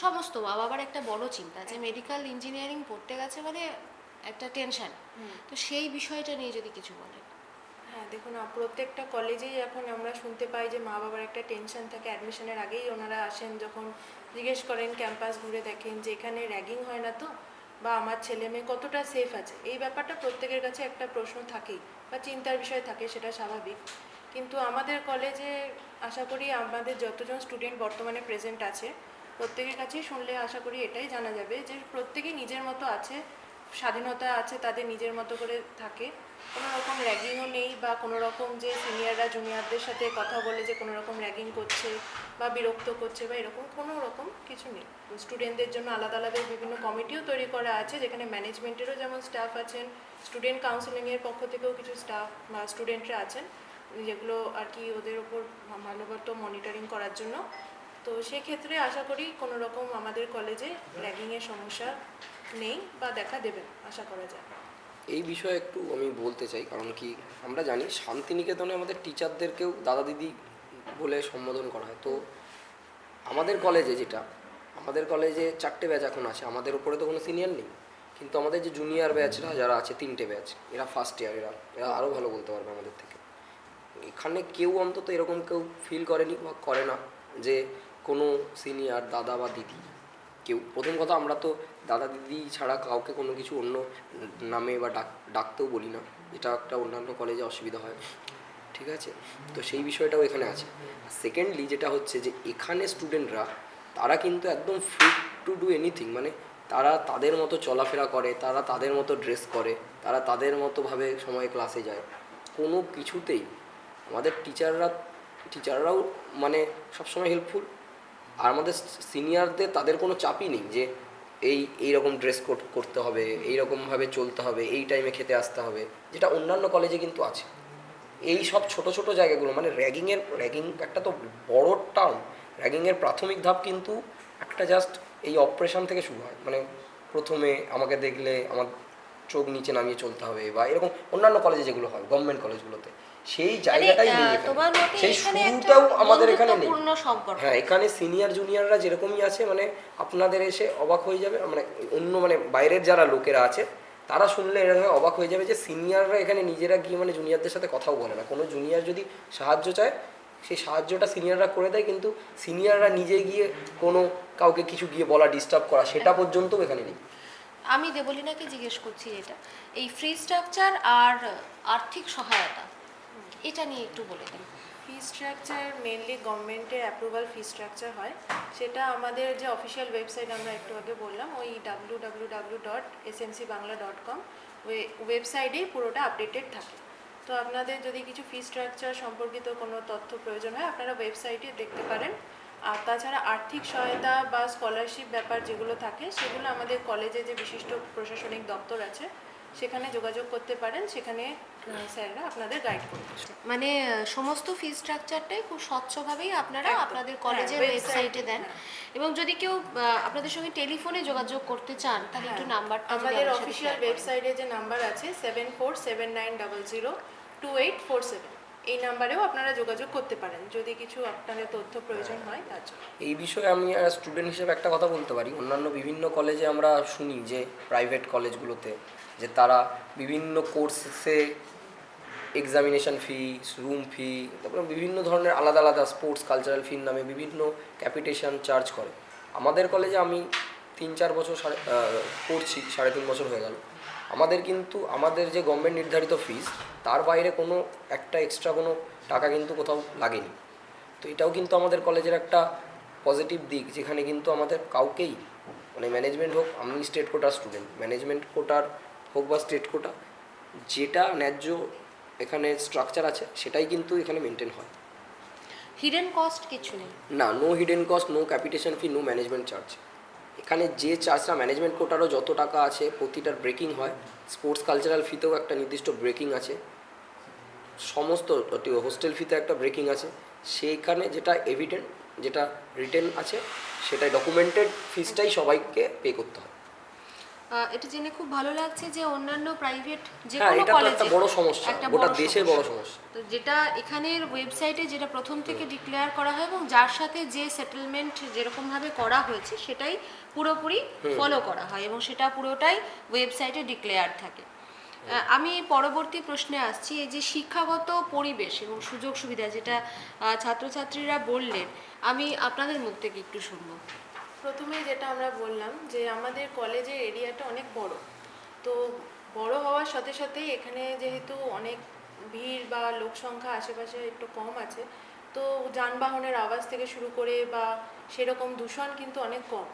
সমস্ত মা বাবার একটা বড় চিন্তা যে মেডিকেল ইঞ্জিনিয়ারিং পড়তে গেছে মানে একটা টেনশন। তো সেই বিষয়টা নিয়ে যদি কিছু বলেন। হ্যাঁ দেখুন, প্রত্যেকটা কলেজেই এখন আমরা শুনতে পাই যে মা বাবার একটা টেনশন থাকে। অ্যাডমিশনের আগেই ওনারা আসেন, যখন জিজ্ঞেস করেন, ক্যাম্পাস ঘুরে দেখেন যে এখানে র্যাগিং হয় না তো, বা আমার ছেলে মেয়ে কতটা সেফ আছে। এই ব্যাপারটা প্রত্যেকের কাছে একটা প্রশ্ন থাকেই বা চিন্তার বিষয় থাকে, সেটা স্বাভাবিক। কিন্তু আমাদের কলেজে আশা করি আমাদের যতজন স্টুডেন্ট বর্তমানে প্রেজেন্ট আছে, প্রত্যেকের কাছেই শুনলে আশা করি এটাই জানা যাবে যে প্রত্যেকেই নিজের মতো আছে, স্বাধীনতা আছে, তাদের নিজের মতো করে থাকে। কোনো রকম র্যাগিংও নেই, বা কোনো রকম যে সিনিয়ররা জুনিয়রদের সাথে কথা বলে যে কোনো রকম র্যাগিং করছে বা বিরক্ত করছে বা এরকম কোনো রকম কিছু নেই। স্টুডেন্টদের জন্য আলাদা আলাদা বিভিন্ন কমিটিও তৈরি করা আছে, যেখানে ম্যানেজমেন্টেরও যেমন স্টাফ আছেন, স্টুডেন্ট কাউন্সিলিংয়ের পক্ষ থেকেও কিছু স্টাফ বা স্টুডেন্টরা আছেন, যেগুলো আর কি ওদের ওপর ভালোমতো মনিটরিং করার জন্য। তো সেক্ষেত্রে আশা করি কোনো রকম আমাদের কলেজে র্যাগিংয়ের সমস্যা নেই বা দেখা দেবে না, আশা করা যায়। এই বিষয়ে একটু আমি বলতে চাই, কারণ কি আমরা জানি শান্তিনিকেতনে আমাদের টিচারদেরকেও দাদা দিদি বলে সম্বোধন করা হয়। তো আমাদের কলেজে আমাদের কলেজে 4টে ব্যাচ এখন আছে, আমাদের উপরে তো কোনো সিনিয়র নেই, কিন্তু আমাদের যে জুনিয়র ব্যাচরা যারা আছে 3টে ব্যাচ, এরা ফার্স্ট ইয়ার, এরা আরও ভালো বলতে পারবে আমাদের থেকে। এখানে কেউ অন্তত এরকম কেউ ফিল করেনি বা করে না যে কোনো সিনিয়র দাদা বা দিদি কেউ। প্রথম কথা, আমরা তো দাদা দিদি ছাড়া কাউকে কোনো কিছু অন্য নামে বা ডাকতেও বলি না, এটা একটা অন্যান্য কলেজে অসুবিধা হয়, ঠিক আছে? তো সেই বিষয়টাও এখানে আছে। সেকেন্ডলি যেটা হচ্ছে যে এখানে স্টুডেন্টরা তারা কিন্তু একদম ফ্রি টু ডু এনিথিং, মানে তারা তাদের মতো চলাফেরা করে, তারা তাদের মতো ড্রেস করে, তারা তাদের মতোভাবে সময় ক্লাসে যায়। কোনো কিছুতেই আমাদের টিচাররাও মানে সবসময় হেল্পফুল। আর আমাদের সিনিয়রদের তাদের কোনো চাপই নেই যে এইরকম ড্রেস কোড করতে হবে, এইরকমভাবে চলতে হবে, এই টাইমে খেতে আসতে হবে, যেটা অন্যান্য কলেজে কিন্তু আছে। এই সব ছোট ছোট জায়গাগুলো মানে র্যাগিং একটা তো বড় টার্ম। র্যাগিংয়ের প্রাথমিক ধাপ কিন্তু একটা জাস্ট এই অপারেশন থেকে শুরু হয়, মানে প্রথমে আমাকে দেখলে আমার চোখ নিচে নামিয়ে চলতে হবে, বা এরকম অন্যান্য কলেজে যেগুলো হয়, গভর্নমেন্ট কলেজগুলোতে সেই জায়গাটাই নেই এখানে। তোমার মতে সেই এখানে একটা শুরুটাও আমাদের এখানে নেই। বন্ধুত্বপূর্ণ সম্পর্ক। হ্যাঁ, এখানে সিনিয়র জুনিয়ররা যেরকমই আছে, মানে আপনাদের এসে অবাক হয়ে যাবে, মানে অন্য মানে বাইরের যারা লোকেরা আছে তারা শুনলে এরকম অবাক হয়ে যাবে যে সিনিয়ররা এখানে নিজেরা গিয়ে মানে জুনিয়রদের সাথে কথাও বলে না। কোনো জুনিয়র যদি সাহায্য চায়, সেই সাহায্যটা সিনিয়ররা করে দেয়, কিন্তু সিনিয়ররা নিজে গিয়ে কোনো কাউকে কিছু গিয়ে বলা, ডিস্টার্ব করা, সেটা পর্যন্তও এখানে নেই। আমি দেবলীনাকে জিজ্ঞেস করছি, এটা এই ফ্রি স্ট্রাকচার আর আর্থিক সহায়তা, এটা নিয়ে একটু বলে দিন। ফি স্ট্রাকচার মেনলি গভর্নমেন্টের অ্যাপ্রুভাল ফি স্ট্রাকচার হয়, সেটা আমাদের যে অফিসিয়াল ওয়েবসাইট আমরা একটু আগে বললাম, ওই www.smcbangla.com ওয়েবসাইটেই পুরোটা আপডেটেড থাকে। তো আপনাদের যদি কিছু ফি স্ট্রাকচার সম্পর্কিত কোনো তথ্য প্রয়োজন হয়, আপনারা ওয়েবসাইটে দেখতে পারেন। আর তাছাড়া আর্থিক সহায়তা বা স্কলারশিপ ব্যাপার যেগুলো থাকে, সেগুলো আমাদের কলেজে যে বিশিষ্ট প্রশাসনিক দপ্তর আছে সেখানে যোগাযোগ করতে পারেন, সেখানে স্যাররা আপনাদের গাইড করবে। মানে সমস্ত ফি স্ট্রাকচারটাই খুব স্বচ্ছভাবেই আপনারা একদম। আপনাদের কলেজের হ্যাঁ, ওয়েবসাইটে দেন। হ্যাঁ। এবং যদি কেউ আপনাদের সঙ্গে টেলিফোনে যোগাযোগ করতে চান, তাহলে একটু নাম্বারটা যদি আমাদের আমার সাথে অফিসিয়াল share করেন। ওয়েবসাইটে যে নাম্বার আছে 7479002847, এই নাম্বারেও আপনারা যোগাযোগ করতে পারেন যদি কিছু আপনাদের তথ্য প্রয়োজন হয় তার জন্য। এই বিষয়ে আমি স্টুডেন্ট হিসেবে একটা কথা বলতে পারি, অন্যান্য বিভিন্ন কলেজে আমরা শুনি যে প্রাইভেট কলেজগুলোতে যে তারা বিভিন্ন কোর্সে এক্সামিনেশন ফি, রুম ফি, তারপরে বিভিন্ন ধরনের আলাদা আলাদা স্পোর্টস কালচারাল ফির নামে বিভিন্ন ক্যাপিটেশন চার্জ করে। আমাদের কলেজে আমি 3-4 বছর পড়ছি, 3.5 বছর হয়ে গেল। আমাদের কিন্তু আমাদের যে গভর্নমেন্ট নির্ধারিত ফিস, তার বাইরে কোনো একটা এক্সট্রা কোনো টাকা কিন্তু কোথাও লাগেনি। তো এটাও কিন্তু আমাদের কলেজের একটা পজিটিভ দিক, যেখানে কিন্তু আমাদের কাউকেই মানে ম্যানেজমেন্ট হোক, আমি স্টেট কোটার স্টুডেন্ট, ম্যানেজমেন্ট কোটার হোক বা স্টেট কোটা, যেটা ন্যায্য এখানে স্ট্রাকচার আছে সেটাই কিন্তু এখানে মেনটেন হয়। হিডেন কস্ট কিছু নেই। না, no hidden cost, no capitation fee, no management charge. এখানে যে চার্জটা ম্যানেজমেন্ট কোটারও যত টাকা আছে প্রতিটার ব্রেকিং হয়, স্পোর্টস কালচারাল ফিতেও একটা নির্দিষ্ট ব্রেকিং আছে, সমস্ত হোস্টেল ফিতে একটা ব্রেকিং আছে। সেইখানে যেটা এভিডেন্ট, যেটা রিটেন আছে, সেটাই ডকুমেন্টেড ফিসটাই সবাইকে পে করতে হয়। এটা জেনে খুব ভালো লাগছে যে অন্যান্য প্রাইভেট যে হ্যাঁ, কোনো এটা তো কলেজে একটা বড় সমস্যা, গোটা দেশের বড় সমস্যা। তো যেটা এখানের ওয়েবসাইটে যেটা প্রথম থেকে ডিক্লেয়ার করা হয় এবং যার সাথে যে সেটেলমেন্ট যেরকমভাবে করা হয়েছে সেটাই পুরোপুরি ফলো করা হয় এবং সেটা পুরোটাই ওয়েবসাইটে ডিক্লেয়ার থাকে। আমি পরবর্তী প্রশ্নে আসছি, এই যে শিক্ষাগত পরিবেশ এবং সুযোগ সুবিধা যেটা ছাত্রছাত্রীরা বললেন, আমি আপনাদের মুখ থেকে একটু শুনবো। প্রথমে যেটা আমরা বললাম যে আমাদের কলেজের এরিয়াটা অনেক বড়, তো বড় হওয়ার সাথে সাথেই এখানে যেহেতু অনেক ভিড় বা লোক সংখ্যা আশেপাশে একটু কম আছে, তো যানবাহনের আওয়াজ থেকে শুরু করে বা সেরকম দূষণ কিন্তু অনেক কম।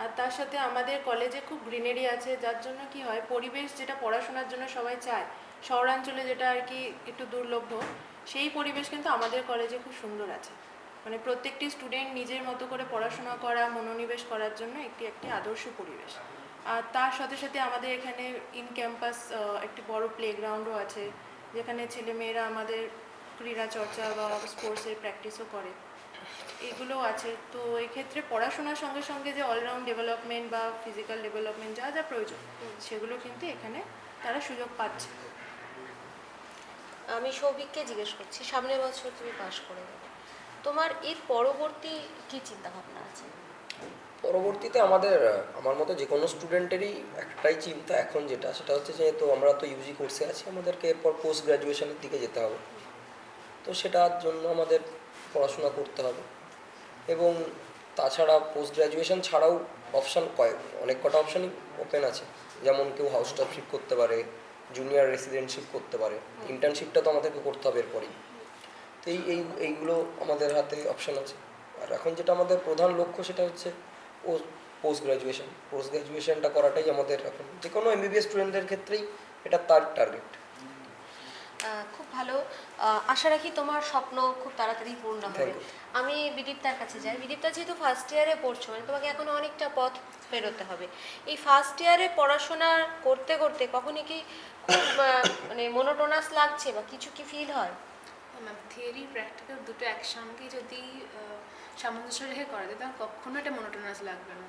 আর তার সাথে আমাদের কলেজে খুব গ্রিনারি আছে, যার জন্য কি হয় পরিবেশ যেটা পড়াশোনার জন্য সবাই চায়, শহরাঞ্চলে যেটা আর কি একটু দুর্লভ, সেই পরিবেশ কিন্তু আমাদের কলেজে খুব সুন্দর আছে। মানে প্রত্যেকটি স্টুডেন্ট নিজের মতো করে পড়াশোনা করা, মনোনিবেশ করার জন্য একটি আদর্শ পরিবেশ। আর তার সাথে সাথে আমাদের এখানে ইন ক্যাম্পাস একটি বড় প্লেগ্রাউন্ডও আছে, যেখানে ছেলেমেয়েরা আমাদের ক্রীড়া চর্চা বা স্পোর্টসের প্র্যাকটিসও করে, এগুলো আছে। তো এক্ষেত্রে পড়াশোনার সঙ্গে সঙ্গে যে অলরাউন্ড ডেভেলপমেন্ট বা ফিজিক্যাল ডেভেলপমেন্ট যা যা প্রয়োজন সেগুলো কিন্তু এখানে তারা সুযোগ পাচ্ছে। আমি সৌভিককে জিজ্ঞেস করছি, সামনের বছর তুমি পাশ করে যাবে, তোমার এর পরবর্তী কি চিন্তা ভাবনা আছে? পরবর্তীতে আমার মতো যে কোনো স্টুডেন্টেরই একটাই চিন্তা এখন, যেটা সেটা হচ্ছে যেহেতু আমরা তো ইউজি কোর্সে আছি, আমাদেরকে এরপর পোস্ট গ্র্যাজুয়েশনের দিকে যেতে হবে। তো সেটার জন্য আমাদের পড়াশোনা করতে হবে এবং তাছাড়া পোস্ট গ্র্যাজুয়েশন ছাড়াও অনেক কটা অপশানই ওপেন আছে। যেমন কেউ হাউস স্টাফশিপ করতে পারে, জুনিয়র রেসিডেন্টশিপ করতে পারে, ইন্টার্নশিপটা তো আমাদেরকে করতে হবে এরপরেই। তো এইগুলো আমাদের হাতে অপশান আছে। আর এখন যেটা আমাদের প্রধান লক্ষ্য সেটা হচ্ছে পোস্ট গ্র্যাজুয়েশনটা করাটাই আমাদের এখন যে কোনো এমবিবিএস স্টুডেন্টদের ক্ষেত্রেই এটা তার টার্গেট। খুব ভালো, আশা রাখি তোমার স্বপ্ন খুব তাড়াতাড়ি পূর্ণ হবে। Thank you. আমি বিদীপ্তার কাছে যাই। বিদীপ্তা, যেহেতু ফার্স্ট ইয়ারে পড়ছো, মানে তোমাকে এখনো অনেকটা পথ পেরোতে হবে, এই ফার্স্ট ইয়ারে পড়াশোনা করতে করতে কখনই কি খুব মানে মোনোটোনাস লাগছে বা কিছু কি ফিল হয়? ম্যাম, থিওরি প্র্যাকটিক্যাল দুটো একসঙ্গে যদি সামঞ্জস্য রেখে করা যায় তখন কখনো এটা মনোটোনাস লাগবে না।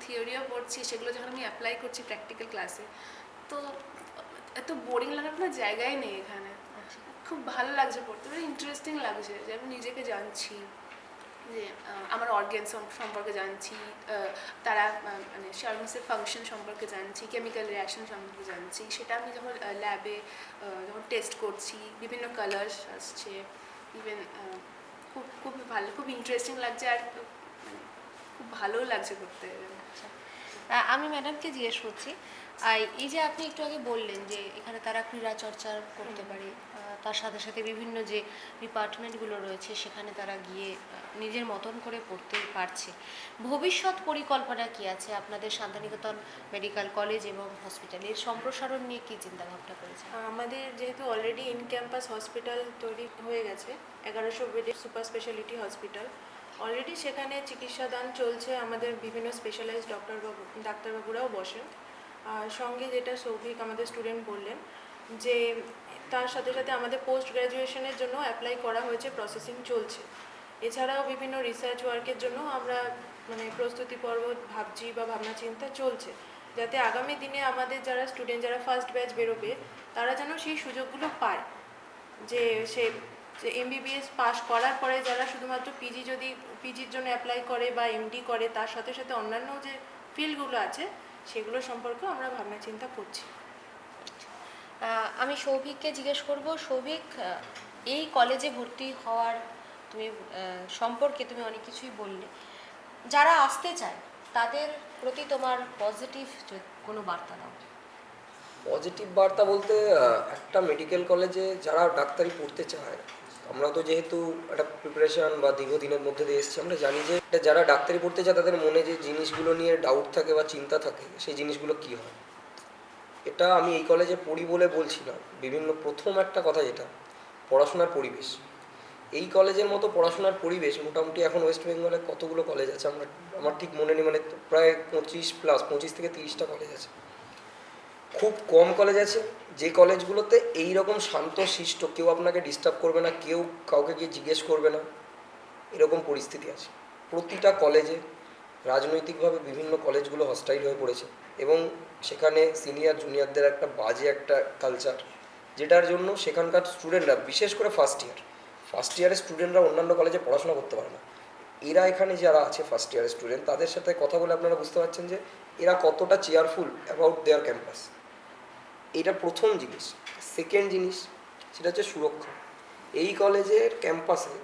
থিওরিও পড়ছি, সেগুলো যখন আমি অ্যাপ্লাই করছি প্র্যাকটিক্যাল ক্লাসে, তো এত বোরিং লাগার কোনো জায়গায় নেই এখানে। খুব ভালো লাগছে পড়তে, very ইন্টারেস্টিং লাগছে যে আমি নিজেকে জানছি, যে আমার অর্গ্যান সম্পর্কে জানছি, তারা মানে সার্ভিসের ফাংশন সম্পর্কে জানছি, কেমিক্যাল রিয়াকশন সম্পর্কে জানছি। সেটা আমি যখন ল্যাবে যখন টেস্ট করছি, বিভিন্ন কালার্স আসছে, ইভেন খুব খুব ভালো, খুব ইন্টারেস্টিং লাগছে, আর মানে খুব ভালোও লাগছে করতে। আমি ম্যাডামকে জিজ্ঞেস করছি, এই যে আপনি একটু আগে বললেন যে এখানে তারা ক্রীড়া চর্চা করতে পারে, তার সাথে সাথে বিভিন্ন যে ডিপার্টমেন্টগুলো রয়েছে সেখানে তারা গিয়ে নিজের মতন করে পড়তে পারছে, ভবিষ্যৎ পরিকল্পনা কি আছে আপনাদের শান্তিনিকেতন মেডিকেল কলেজ এবং হসপিটালের সম্প্রসারণ নিয়ে কি চিন্তা ভাবনা করেছে? আমাদের যেহেতু অলরেডি ইন ক্যাম্পাস হসপিটাল তৈরি হয়ে গেছে, 1100 বেডের সুপার স্পেশালিটি হসপিটাল, অলরেডি সেখানে চিকিৎসাদান চলছে। আমাদের বিভিন্ন স্পেশালাইজড ডাক্তারবাবুরাও বসেন। আর সঙ্গে যেটা সৌভিক আমাদের স্টুডেন্ট বললেন, যে তার সাথে সাথে আমাদের পোস্ট গ্র্যাজুয়েশনের জন্য অ্যাপ্লাই করা হয়েছে, প্রসেসিং চলছে। এছাড়াও বিভিন্ন রিসার্চ ওয়ার্কের জন্য আমরা মানে প্রস্তুতি পর্ব ভাবছি বা ভাবনা চিন্তা চলছে, যাতে আগামী দিনে আমাদের যারা স্টুডেন্ট, যারা ফার্স্ট ব্যাচ বেরোবে, তারা যেন সেই সুযোগগুলো পায়। যে এমবিবিএস পাস করার পরে যারা শুধুমাত্র পিজির জন্য অ্যাপ্লাই করে বা এমডি করে, তার সাথে সাথে অন্যান্য যে ফিল্ডগুলো আছে সেগুলো সম্পর্কেও আমরা ভাবনা চিন্তা করছি। আমি সৌভিককে জিজ্ঞেস করব, সৌভিক, এই কলেজে ভর্তি হওয়ার তুমি সম্পর্কে তুমি অনেক কিছুই বললে, যারা আসতে চায় তাদের প্রতি তোমার পজিটিভ কোনো বার্তা দাও। পজিটিভ বার্তা বলতে একটা মেডিকেল কলেজে যারা ডাক্তারি পড়তে চায়, আমরা তো যেহেতু একটা প্রিপারেশন বা দীর্ঘদিনের মধ্যে দিয়ে এসেছি, আমরা জানি যে যারা ডাক্তারি পড়তে চায় তাদের মনে যে জিনিসগুলো নিয়ে ডাউট থাকে বা চিন্তা থাকে, সেই জিনিসগুলো কী হয়। এটা আমি এই কলেজে পড়ি বলে বলছি না, প্রথম একটা কথা যেটা পড়াশোনার পরিবেশ, এই কলেজের মতো পড়াশোনার পরিবেশ মোটামুটি এখন ওয়েস্ট বেঙ্গলে কতগুলো কলেজ আছে আমার ঠিক মনে নেই, মানে প্রায় 25 থেকে 30টা কলেজ আছে। খুব কম কলেজ আছে যে কলেজগুলোতে এই রকম শান্ত শিষ্ট, কেউ আপনাকে ডিস্টার্ব করবে না, কেউ কাউকে গিয়ে জিজ্ঞেস করবে না, এরকম পরিস্থিতি আছে। প্রতিটা কলেজে রাজনৈতিকভাবে বিভিন্ন কলেজগুলো হস্টাইল হয়ে পড়েছে। এবং সেখানে সিনিয়র জুনিয়রদের একটা বাজে একটা কালচার, যেটার জন্য সেখানকার স্টুডেন্টরা, বিশেষ করে ফার্স্ট ইয়ারের স্টুডেন্টরা অন্যান্য কলেজে পড়াশোনা করতে পারে না। এরা এখানে যারা আছে ফার্স্ট ইয়ারের স্টুডেন্ট, তাদের সাথে কথা বলে আপনারা বুঝতে পারছেন যে এরা কতটা চেয়ারফুল অ্যাবাউট দেয়ার ক্যাম্পাস। এটা প্রথম জিনিস। সেকেন্ড জিনিস সেটা হচ্ছে সুরক্ষা। এই কলেজের ক্যাম্পাসে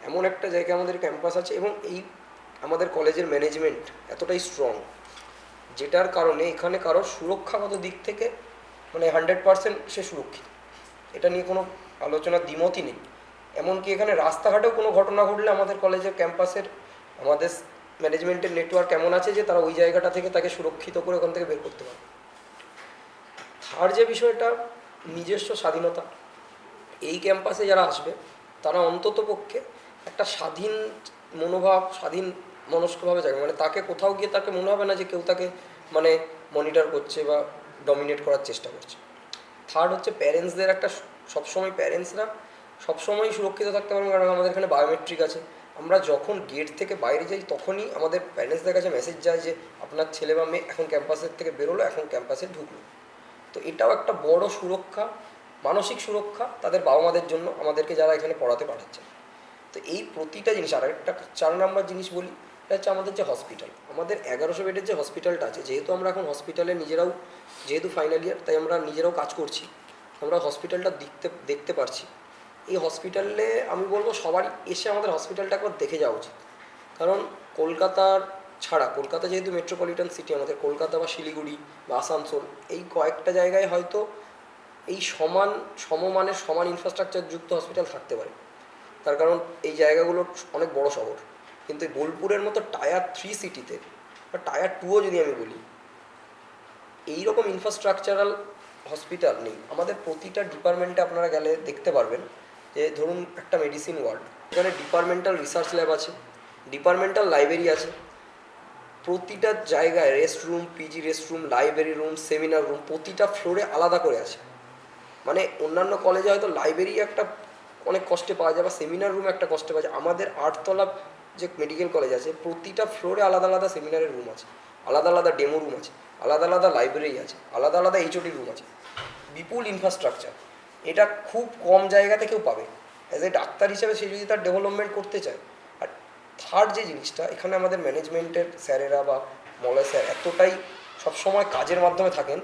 এমন একটা জায়গায় আমাদের ক্যাম্পাস আছে এবং এই আমাদের কলেজের ম্যানেজমেন্ট এতটাই স্ট্রং, যেটার কারণে এখানে কারোর সুরক্ষাগত দিক থেকে মানে 100% সে সুরক্ষিত। এটা নিয়ে কোনো আলোচনার দ্বিমতই নেই। এমনকি এখানে রাস্তাঘাটেও কোনো ঘটনা ঘটলে আমাদের কলেজের ক্যাম্পাসের আমাদের ম্যানেজমেন্টের নেটওয়ার্ক এমন আছে যে তারা ওই জায়গাটা থেকে তাকে সুরক্ষিত করে ওখান থেকে বের করতে পারে। থার্ড যে বিষয়টা, নিজস্ব স্বাধীনতা। এই ক্যাম্পাসে যারা আসবে তারা অন্তত পক্ষে একটা স্বাধীন মনোভাব, স্বাধীন মনস্কভাবে যাবে, মানে তাকে কোথাও গিয়ে তাকে মনে হবে না যে কেউ তাকে মানে মনিটর করছে বা ডমিনেট করার চেষ্টা করছে। থার্ড হচ্ছে প্যারেন্টসদের একটা, সবসময় প্যারেন্টসরা সবসময় সুরক্ষিত থাকতে পারবেন, কারণ আমাদের এখানে বায়োমেট্রিক আছে। আমরা যখন গেট থেকে বাইরে যাই তখনই আমাদের প্যারেন্টসদের কাছে মেসেজ যায় যে আপনার ছেলে বা মেয়ে এখন ক্যাম্পাসের থেকে বেরোলো, এখন ক্যাম্পাসে ঢুকলো। তো এটাও একটা বড় সুরক্ষা, মানসিক সুরক্ষা তাদের বাবা মাদের জন্য, আমাদেরকে যারা এখানে পড়াতে পাঠাচ্ছে। তো এই প্রতিটা জিনিস, আর একটা 4 নম্বর জিনিস বলি, এটা হচ্ছে আমাদের যে হসপিটাল। আমাদের 1100 বেডের যে হসপিটালটা আছে, যেহেতু আমরা এখন হসপিটালে নিজেরাও, যেহেতু ফাইনাল ইয়ার, তাই আমরা নিজেরাও কাজ করছি, আমরা হসপিটালটা দেখতে পারছি। এই হসপিটালে আমি বলবো সবারই এসে আমাদের হসপিটালটা একবার দেখে যাওয়া উচিত। কারণ কলকাতার ছাড়া, কলকাতা যেহেতু মেট্রোপলিটন সিটি, আমাদের কলকাতা বা শিলিগুড়ি বা আসানসোল, এই কয়েকটা জায়গায় হয়তো এই সমমানের সমান ইনফ্রাস্ট্রাকচার যুক্ত হসপিটাল থাকতে পারে। তার কারণ এই জায়গাগুলো অনেক বড় শহর, কিন্তু এই বোলপুরের মতো টায়ার 3 সিটিতে বা টায়ার 2ও যদি আমি বলি, এইরকম ইনফ্রাস্ট্রাকচারাল হসপিটাল নেই। আমাদের প্রতিটা ডিপার্টমেন্টে আপনারা গেলে দেখতে পারবেন যে ধরুন একটা মেডিসিন ওয়ার্ড, এখানে ডিপার্টমেন্টাল রিসার্চ ল্যাব আছে, ডিপার্টমেন্টাল লাইব্রেরি আছে, প্রতিটা জায়গায় restroom, PG restroom, library room, seminar room প্রতিটা ফ্লোরে আলাদা করে আছে। মানে অন্যান্য কলেজে হয়তো লাইব্রেরি একটা অনেক কষ্টে পাওয়া যায় বা সেমিনার রুম একটা কষ্টে পাওয়া যায়, আমাদের 8তলা যে মেডিকেল কলেজ আছে প্রতিটা ফ্লোরে আলাদা আলাদা সেমিনারের রুম আছে, আলাদা আলাদা ডেমো রুম আছে, আলাদা আলাদা লাইব্রেরি আছে, আলাদা আলাদা এইচওডি রুম আছে, বিপুল ইনফ্রাস্ট্রাকচার। এটা খুব কম জায়গাতে কেউ পাবে। অ্যাজ এ ডাক্তার হিসেবে সে যদি তার ডেভেলপমেন্ট করতে চায়। আর থার্ড যে জিনিসটা, এখানে আমাদের ম্যানেজমেন্টের স্যারেরা বা মলয় স্যার এতটাই সবসময় কাজের মাধ্যমে থাকেন,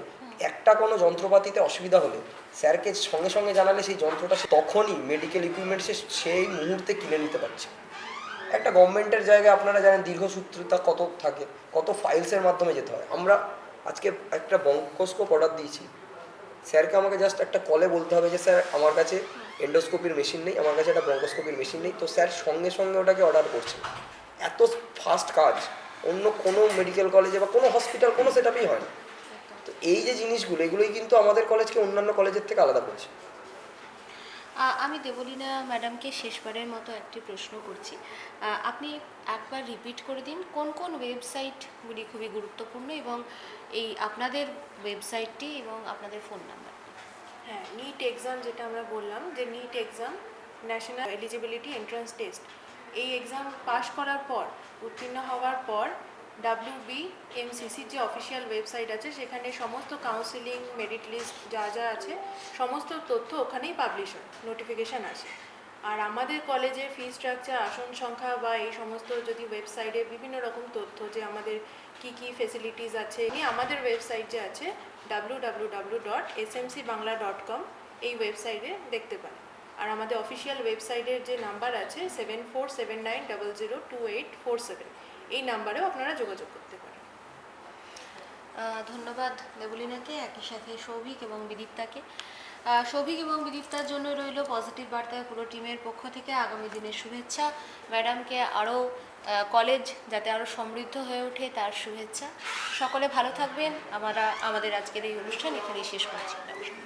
একটা কোনো যন্ত্রপাতিতে অসুবিধা হলে স্যারকে সঙ্গে সঙ্গে জানালে সেই যন্ত্রটা তখনই মেডিকেল ইকুইপমেন্ট সেই মুহূর্তে কিনে নিতে পারছে। একটা গভর্নমেন্টের জায়গায় আপনারা জানেন দীর্ঘসূত্রতা কত থাকে, কত ফাইলসের মাধ্যমে যেতে হয়। আমরা আজকে একটা ব্রঙ্কোস্কোপ অর্ডার দিয়েছি, স্যারকে আমাকে জাস্ট একটা কলে বলতে হবে যে স্যার আমার কাছে এন্ডোস্কোপির মেশিন নেই, আমার কাছে একটা ব্রঙ্কোস্কোপির মেশিন নেই, তো স্যার সঙ্গে সঙ্গে ওটাকে অর্ডার করছে। এত ফাস্ট কাজ অন্য কোনো মেডিকেল কলেজে বা কোনো হসপিটাল কোনো সেটআপই হয় না। তো এই যে জিনিসগুলো, এগুলোই কিন্তু আমাদের কলেজকে অন্যান্য কলেজের থেকে আলাদা করছে। আমি দেবলীনা ম্যাডামকে শেষবারের মতো একটি প্রশ্ন করছি। আপনি একবার রিপিট করে দিন কোন কোন ওয়েবসাইটগুলি খুবই গুরুত্বপূর্ণ এবং এই আপনাদের ওয়েবসাইটটি এবং আপনাদের ফোন নাম্বার। হ্যাঁ, নিট এক্সাম যেটা আমরা বললাম, যে NEET exam national eligibility entrance test, এই এক্সাম পাশ করার পর, উত্তীর্ণ হওয়ার পর WBMCCর যে অফিসিয়াল ওয়েবসাইট আছে সেখানে সমস্ত কাউন্সিলিং, মেরিট লিস্ট যা যা আছে সমস্ত তথ্য ওখানেই পাবলিশ হয়, নোটিফিকেশান আসে। আর আমাদের কলেজের ফি স্ট্রাকচার, আসন সংখ্যা বা এই সমস্ত যদি ওয়েবসাইটে বিভিন্ন রকম তথ্য, যে আমাদের কি কি ফেসিলিটিস আছে, আমাদের ওয়েবসাইট যে আছে www.smcbangla.com, এই ওয়েবসাইটে দেখতে পারেন। আর আমাদের অফিসিয়াল ওয়েবসাইটের যে নাম্বার আছে 7479002847, এই নাম্বারেও আপনারা যোগাযোগ করতে পারেন। ধন্যবাদ দেবলীনাকে, একই সাথে সৌভিক এবং বিদীপ্তাকে। সৌভিক এবং বিদীপ্তার জন্য রইল পজিটিভ বার্তায় পুরো টিমের পক্ষ থেকে আগামী দিনের শুভেচ্ছা। ম্যাডামকে আরও কলেজ যাতে আরও সমৃদ্ধ হয়ে ওঠে তার শুভেচ্ছা। সকলে ভালো থাকবেন। আমাদের আজকের এই অনুষ্ঠান এখানেই শেষ করছি। নমস্কার।